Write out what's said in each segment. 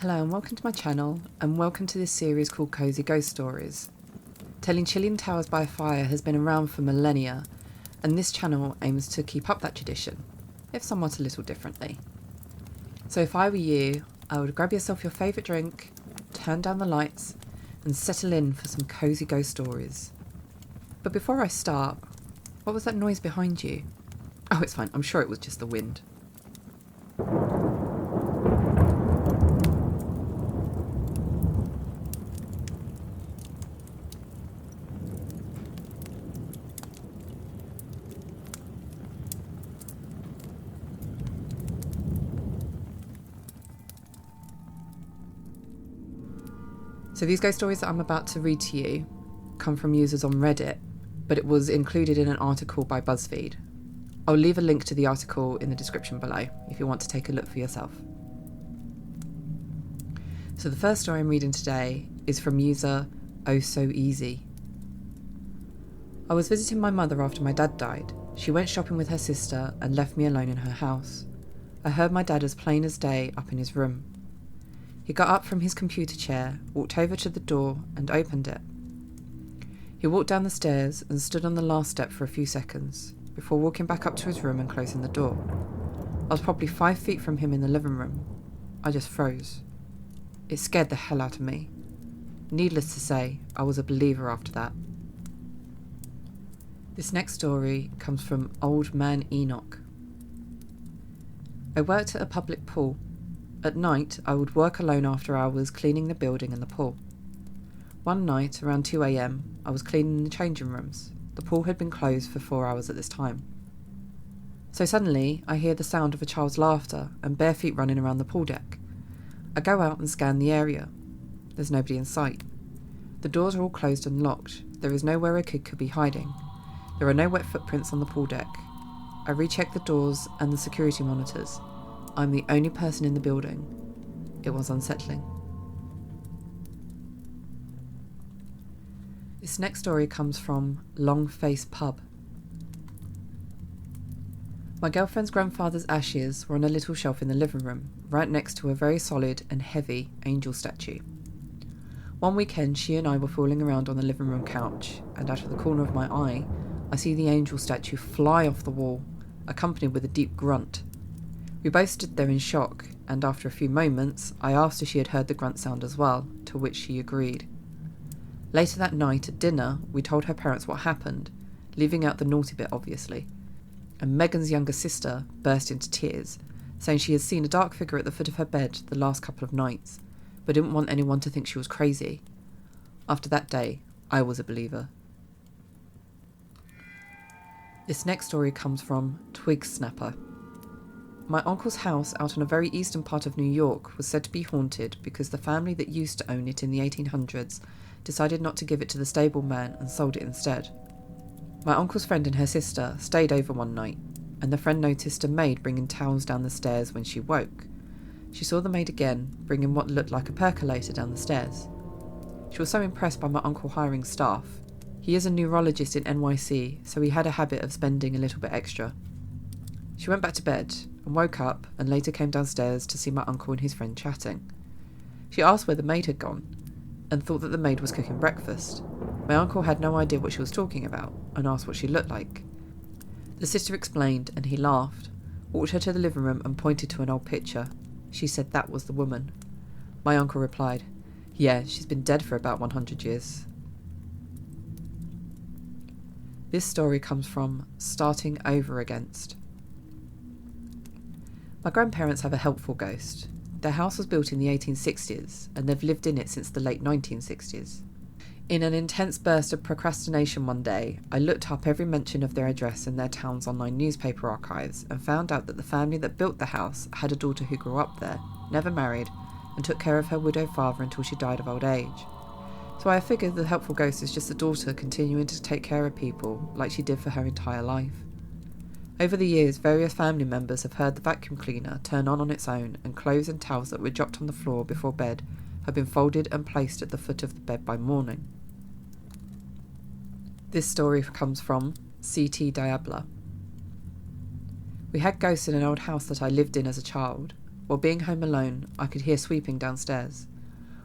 Hello and welcome to my channel, and welcome to this series called Cosy Ghost Stories. Telling chilling tales by fire has been around for millennia, and this channel aims to keep up that tradition, if somewhat a little differently. So if I were you, I would grab yourself your favourite drink, turn down the lights, and settle in for some cosy ghost stories. But before I start, what was that noise behind you? Oh, it's fine, I'm sure it was just the wind. So these ghost stories that I'm about to read to you come from users on Reddit, but it was included in an article by BuzzFeed. I'll leave a link to the article in the description below if you want to take a look for yourself. So the first story I'm reading today is from user Oh So Easy. I was visiting my mother after my dad died. She went shopping with her sister and left me alone in her house. I heard my dad as plain as day up in his room. He got up from his computer chair, walked over to the door and opened it. He walked down the stairs and stood on the last step for a few seconds, before walking back up to his room and closing the door. I was probably 5 feet from him in the living room. I just froze. It scared the hell out of me. Needless to say, I was a believer after that. This next story comes from Old Man Enoch. I worked at a public pool. At night, I would work alone after hours cleaning the building and the pool. One night, around 2 a.m, I was cleaning the changing rooms. The pool had been closed for 4 hours at this time. So suddenly, I hear the sound of a child's laughter and bare feet running around the pool deck. I go out and scan the area. There's nobody in sight. The doors are all closed and locked. There is nowhere a kid could be hiding. There are no wet footprints on the pool deck. I recheck the doors and the security monitors. I'm the only person in the building. It was unsettling. This next story comes from Long Face Pub. My girlfriend's grandfather's ashes were on a little shelf in the living room, right next to a very solid and heavy angel statue. One weekend, she and I were fooling around on the living room couch, and out of the corner of my eye, I see the angel statue fly off the wall, accompanied with a deep grunt. We both stood there in shock, and after a few moments, I asked if she had heard the grunt sound as well, to which she agreed. Later that night at dinner, we told her parents what happened, leaving out the naughty bit obviously, and Megan's younger sister burst into tears, saying she had seen a dark figure at the foot of her bed the last couple of nights, but didn't want anyone to think she was crazy. After that day, I was a believer. This next story comes from Twig Snapper. My uncle's house out in a very eastern part of New York was said to be haunted because the family that used to own it in the 1800s decided not to give it to the stableman and sold it instead. My uncle's friend and her sister stayed over one night, and the friend noticed a maid bringing towels down the stairs when she woke. She saw the maid again, bringing what looked like a percolator down the stairs. She was so impressed by my uncle hiring staff. He is a neurologist in NYC, so he had a habit of spending a little bit extra. She went back to bed and woke up and later came downstairs to see my uncle and his friend chatting. She asked where the maid had gone and thought that the maid was cooking breakfast. My uncle had no idea what she was talking about and asked what she looked like. The sister explained and he laughed, walked her to the living room and pointed to an old picture. She said that was the woman. My uncle replied, "Yeah, she's been dead for about 100 years. This story comes from Starting Over Against. My grandparents have a helpful ghost. Their house was built in the 1860s, and they've lived in it since the late 1960s. In an intense burst of procrastination one day, I looked up every mention of their address in their town's online newspaper archives and found out that the family that built the house had a daughter who grew up there, never married, and took care of her widowed father until she died of old age. So I figured the helpful ghost is just the daughter continuing to take care of people like she did for her entire life. Over the years, various family members have heard the vacuum cleaner turn on its own, and clothes and towels that were dropped on the floor before bed have been folded and placed at the foot of the bed by morning. This story comes from CT Diabla. We had ghosts in an old house that I lived in as a child. while being home alone, I could hear sweeping downstairs.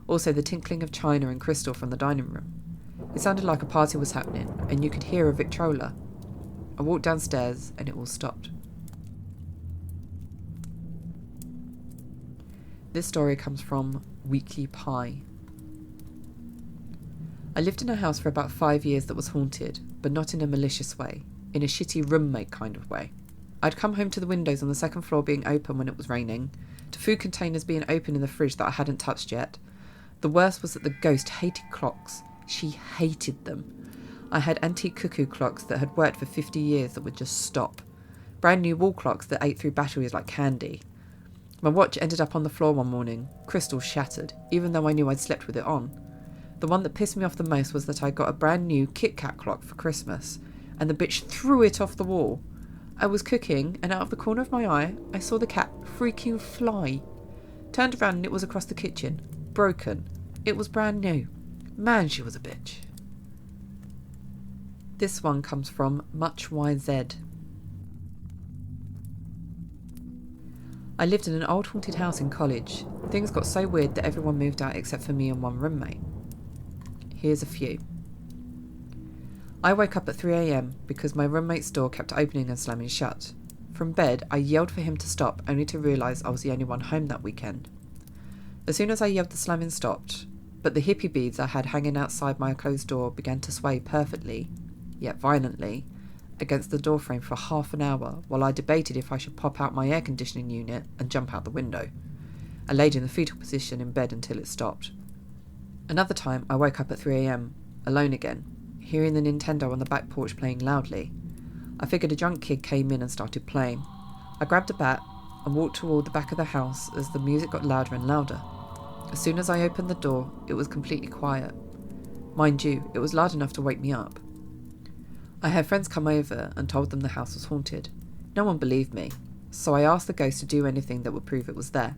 Also the tinkling of china and crystal from the dining room. It sounded like a party was happening, and you could hear a Victrola. I walked downstairs and it all stopped. This story comes from Weekly Pie. I lived in a house for about 5 years that was haunted, but not in a malicious way, in a shitty roommate kind of way. I'd come home to the windows on the second floor being open when it was raining, to food containers being open in the fridge that I hadn't touched yet. The worst was that the ghost hated clocks. She hated them. I had antique cuckoo clocks that had worked for 50 years that would just stop. Brand new wall clocks that ate through batteries like candy. My watch ended up on the floor one morning, crystal shattered, even though I knew I'd slept with it on. The one that pissed me off the most was that I got a brand new Kit Kat clock for Christmas, and the bitch threw it off the wall. I was cooking, and out of the corner of my eye, I saw the cat freaking fly. Turned around and it was across the kitchen. Broken. It was brand new. Man, she was a bitch. This one comes from Much YZ. I lived in an old haunted house in college. Things got so weird that everyone moved out except for me and one roommate. Here's a few. I woke up at 3 a.m. because my roommate's door kept opening and slamming shut. From bed, I yelled for him to stop, only to realise I was the only one home that weekend. As soon as I yelled, the slamming stopped, but the hippie beads I had hanging outside my closed door began to sway perfectly, yet violently, against the doorframe for half an hour while I debated if I should pop out my air conditioning unit and jump out the window. I laid in the fetal position in bed until it stopped. Another time, I woke up at 3 a.m, alone again, hearing the Nintendo on the back porch playing loudly. I figured a drunk kid came in and started playing. I grabbed a bat and walked toward the back of the house as the music got louder and louder. As soon as I opened the door, it was completely quiet. Mind you, it was loud enough to wake me up. I had friends come over and told them the house was haunted. No one believed me, so I asked the ghost to do anything that would prove it was there.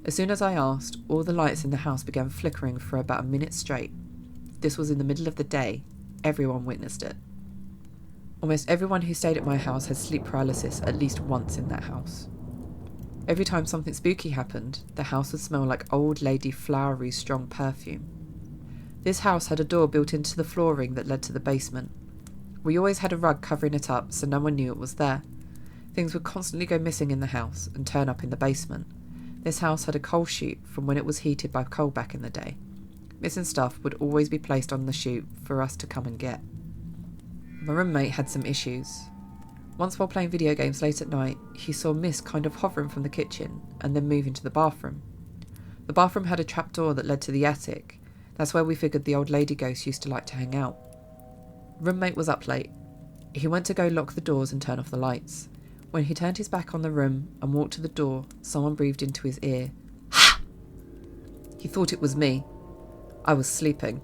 As soon as I asked, all the lights in the house began flickering for about a minute straight. This was in the middle of the day. Everyone witnessed it. Almost everyone who stayed at my house had sleep paralysis at least once in that house. Every time something spooky happened, the house would smell like old lady flowery strong perfume. This house had a door built into the flooring that led to the basement. We always had a rug covering it up so no one knew it was there. Things would constantly go missing in the house and turn up in the basement. This house had a coal chute from when it was heated by coal back in the day. Missing stuff would always be placed on the chute for us to come and get. My roommate had some issues. Once while playing video games late at night, he saw mist kind of hovering from the kitchen and then move into the bathroom. The bathroom had a trapdoor that led to the attic. That's where we figured the old lady ghost used to like to hang out. Roommate was up late. He went to go lock the doors and turn off the lights. When he turned his back on the room and walked to the door, someone breathed into his ear. Ha! He thought it was me. I was sleeping.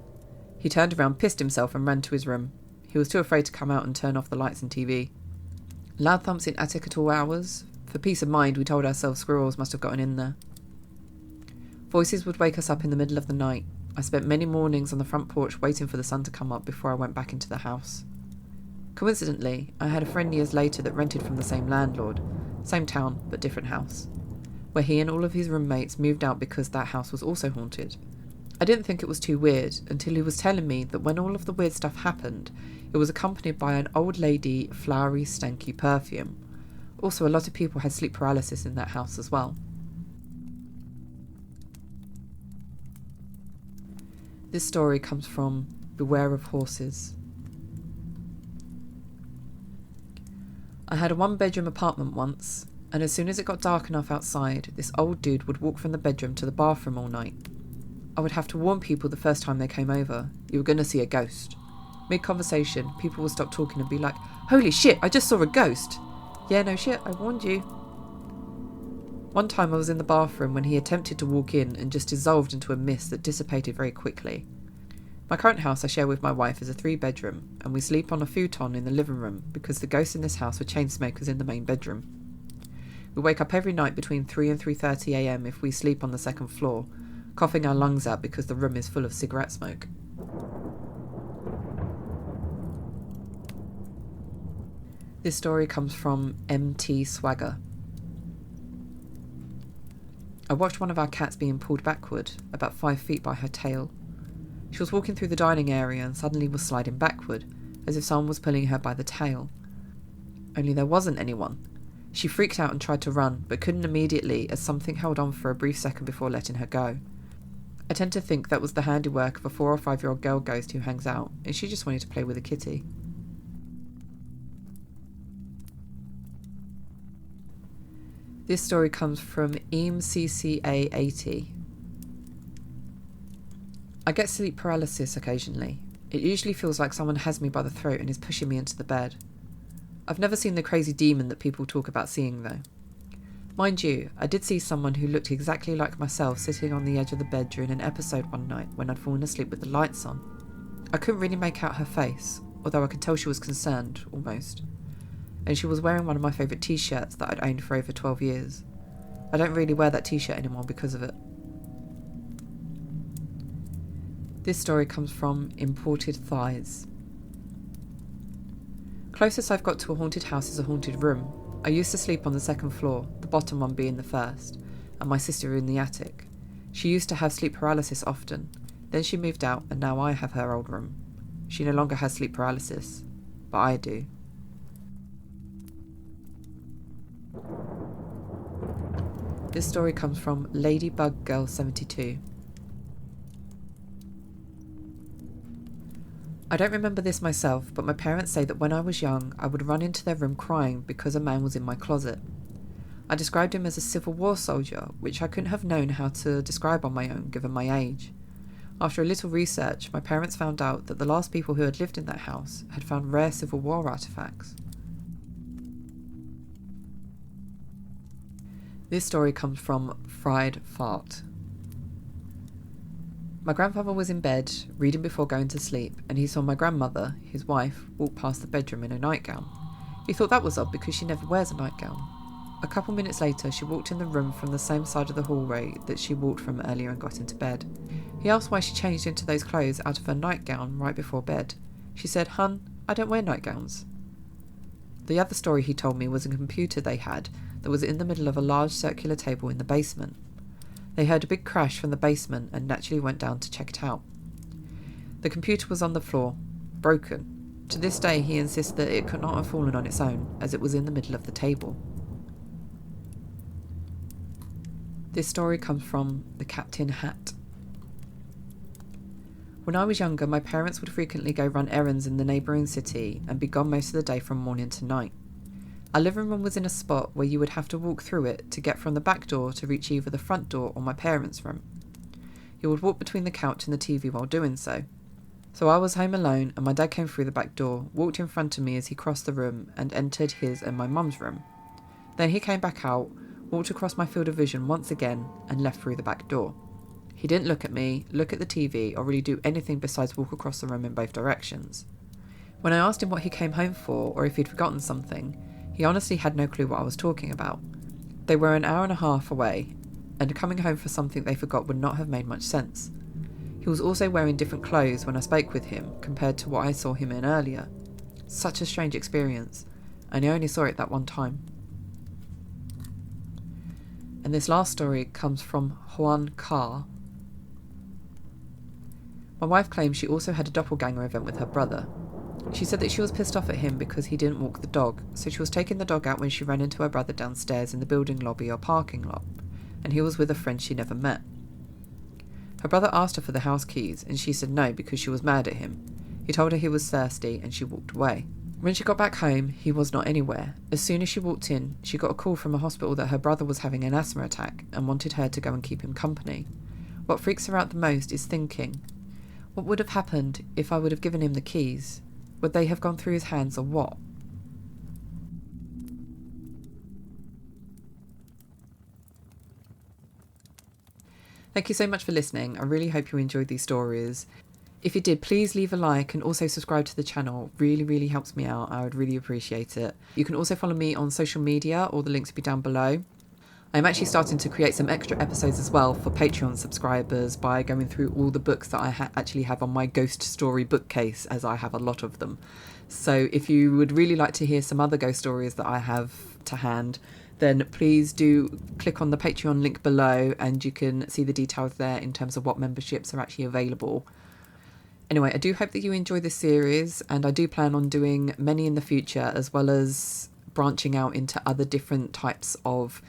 He turned around, pissed himself and ran to his room. He was too afraid to come out and turn off the lights and TV. Loud thumps in attic at all hours. For peace of mind, we told ourselves squirrels must have gotten in there. Voices would wake us up in the middle of the night. I spent many mornings on the front porch waiting for the sun to come up before I went back into the house. Coincidentally, I had a friend years later that rented from the same landlord, same town but different house, where he and all of his roommates moved out because that house was also haunted. I didn't think it was too weird until he was telling me that when all of the weird stuff happened, it was accompanied by an old lady flowery stanky perfume. Also, a lot of people had sleep paralysis in that house as well. This story comes from Beware of Horses. I had a one-bedroom apartment once, and as soon as it got dark enough outside, this old dude would walk from the bedroom to the bathroom all night. I would have to warn people the first time they came over, you were going to see a ghost. Mid-conversation, people would stop talking and be like, "Holy shit, I just saw a ghost!" "Yeah, no shit, I warned you." One time I was in the bathroom when he attempted to walk in and just dissolved into a mist that dissipated very quickly. My current house I share with my wife is a 3-bedroom, and we sleep on a futon in the living room because the ghosts in this house are chain smokers in the main bedroom. We wake up every night between 3 and 3:30 a.m. if we sleep on the second floor, coughing our lungs out because the room is full of cigarette smoke. This story comes from MT Swagger. I watched one of our cats being pulled backward, about 5 feet by her tail. She was walking through the dining area and suddenly was sliding backward, as if someone was pulling her by the tail. Only there wasn't anyone. She freaked out and tried to run, but couldn't immediately, as something held on for a brief second before letting her go. I tend to think that was the handiwork of a 4 or 5-year-old girl ghost who hangs out, and she just wanted to play with a kitty. This story comes from EMCCA80. I get sleep paralysis occasionally. It usually feels like someone has me by the throat and is pushing me into the bed. I've never seen the crazy demon that people talk about seeing though. Mind you, I did see someone who looked exactly like myself sitting on the edge of the bed during an episode one night when I'd fallen asleep with the lights on. I couldn't really make out her face, although I could tell she was concerned, almost. And she was wearing one of my favourite t-shirts that I'd owned for over 12 years. I don't really wear that t-shirt anymore because of it. This story comes from Imported Thighs. Closest I've got to a haunted house is a haunted room. I used to sleep on the second floor, the bottom one being the first, and my sister in the attic. She used to have sleep paralysis often. Then she moved out and now I have her old room. She no longer has sleep paralysis, but I do. This story comes from Ladybug Girl 72. I don't remember this myself, but my parents say that when I was young, I would run into their room crying because a man was in my closet. I described him as a Civil War soldier, which I couldn't have known how to describe on my own given my age. After a little research, my parents found out that the last people who had lived in that house had found rare Civil War artefacts. This story comes from Fried Fart. My grandfather was in bed, reading before going to sleep, and he saw my grandmother, his wife, walk past the bedroom in a nightgown. He thought that was odd because she never wears a nightgown. A couple minutes later, she walked in the room from the same side of the hallway that she walked from earlier and got into bed. He asked why she changed into those clothes out of her nightgown right before bed. She said, "Hun, I don't wear nightgowns." The other story he told me was a computer they had that was in the middle of a large circular table in the basement. They heard a big crash from the basement and naturally went down to check it out. The computer was on the floor, broken. To this day he insists that it could not have fallen on its own, as it was in the middle of the table. This story comes from The Captain Hat. When I was younger, my parents would frequently go run errands in the neighbouring city and be gone most of the day from morning to night. Our living room was in a spot where you would have to walk through it to get from the back door to reach either the front door or my parents' room. You would walk between the couch and the TV while doing so. So I was home alone and my dad came through the back door, walked in front of me as he crossed the room and entered his and my mum's room. Then he came back out, walked across my field of vision once again and left through the back door. He didn't look at me, look at the TV or really do anything besides walk across the room in both directions. When I asked him what he came home for or if he'd forgotten something, he honestly had no clue what I was talking about. They were an hour and a half away, and coming home for something they forgot would not have made much sense. He was also wearing different clothes when I spoke with him compared to what I saw him in earlier. Such a strange experience, and I only saw it that one time. And this last story comes from Juan Carr. My wife claims she also had a doppelganger event with her brother. She said that she was pissed off at him because he didn't walk the dog, so she was taking the dog out when she ran into her brother downstairs in the building lobby or parking lot, and he was with a friend she never met. Her brother asked her for the house keys, and she said no because she was mad at him. He told her he was thirsty, and she walked away. When she got back home, he was not anywhere. As soon as she walked in, she got a call from a hospital that her brother was having an asthma attack and wanted her to go and keep him company. What freaks her out the most is thinking, what would have happened if I would have given him the keys? Would they have gone through his hands or what? Thank you so much for listening. I really hope you enjoyed these stories. If you did, please leave a like and also subscribe to the channel. Really, really helps me out. I would really appreciate it. You can also follow me on social media. All the links will be down below. I'm actually starting to create some extra episodes as well for Patreon subscribers by going through all the books that I actually have on my ghost story bookcase, as I have a lot of them. So if you would really like to hear some other ghost stories that I have to hand, then please do click on the Patreon link below and you can see the details there in terms of what memberships are actually available. Anyway, I do hope that you enjoy this series, and I do plan on doing many in the future, as well as branching out into other different types of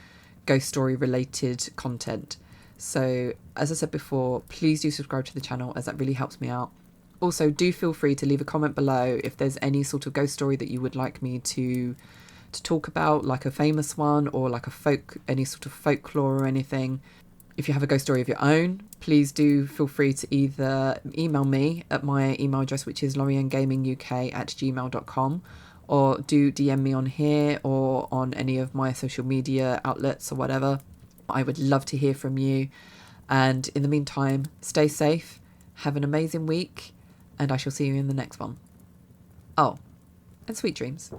ghost story related content. So as I said before, please do subscribe to the channel, as that really helps me out. Also, do feel free to leave a comment below if there's any sort of ghost story that you would like me to talk about, like a famous one or like any sort of folklore or anything. If you have a ghost story of your own, please do feel free to either email me at my email address, which is laurieangaminguk@gmail.com, or do DM me on here or on any of my social media outlets or whatever. I would love to hear from you. And in the meantime, stay safe, have an amazing week, and I shall see you in the next one. Oh, and sweet dreams.